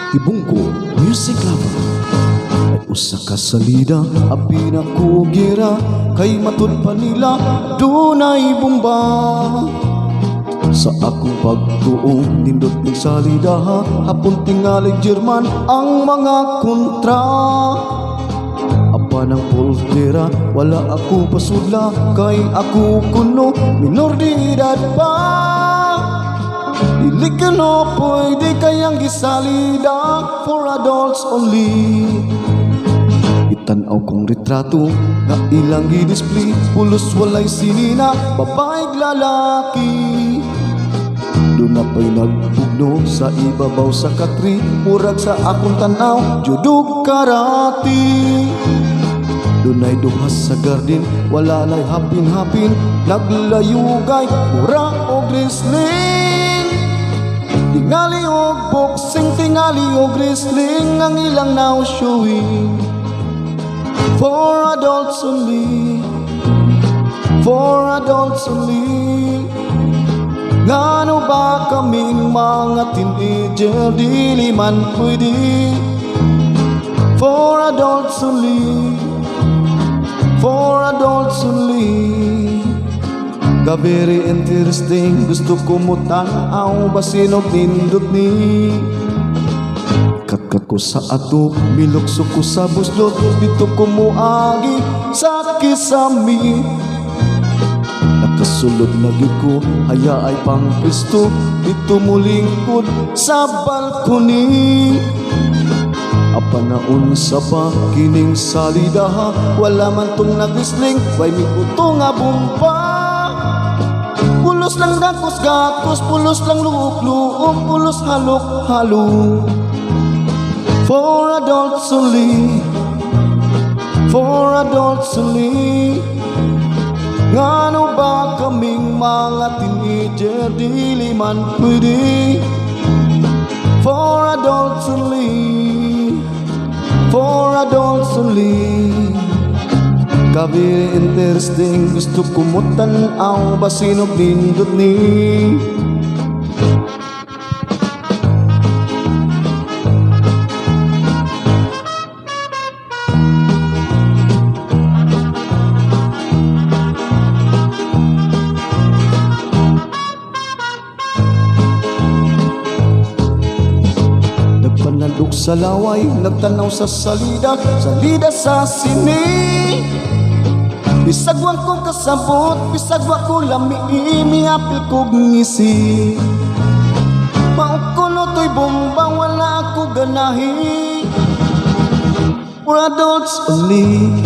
Tibungko Music Lover ay usa ka salida abi na kugira kay matud pa nila dunay bomba sa akong pagtuo nindot ng salida hapon tingali German ang mga kontra apa ng poltera wala ako pasudla kay ako kuno minor de edad pa. Dili ka no pwede kayang gisalida for adults only. Itanaw kong retrato na ilang gi-display pulos walay sinina, babaeng lalaki. Doon na pa'y nagpugno sa ibabaw sa katri, murag sa akong tanaw, judog karate. Doon ay duhas sa garden, wala na'y hapin-hapin, naglayugay, mura o wrestling. Tingali og boxing, tingali og wrestling, ang ilang now showing. For adults only, for adults only. Ngano ba kaming mga teenager, dili man pwede. For adults only, for adults only. Ka very interesting, gusto ko mo tanaw, basinog nindot ni. Kakat ko sa ato, milokso ko sa buslot, dito ko mo agi sa kisami. Nakasulod na gyud ko, haya ay pang Kristo, dito mo lingkod sa balkoni. Apa na unsa pa kining salida, wala man tong nagwisling, way mi uto nga bumpa. Pulos lang gakos-gakos, pulos lang luok-luok, pulos halok-halo. For adults only, for adults only. Ngano ba kaming mga teenager, dili man pwede. For adults only, for adults only. Ka very interesting, gusto ko mo tanaw, basinog nindot ni. Nagpanandok sa laway, nagtanaw sa salida, salida sa sini. Bisagwa ko kasabot, bisagwa ko lami, miapil ko ngisi. Maukuno to'y bomba, wala ko ganahi. For adults only.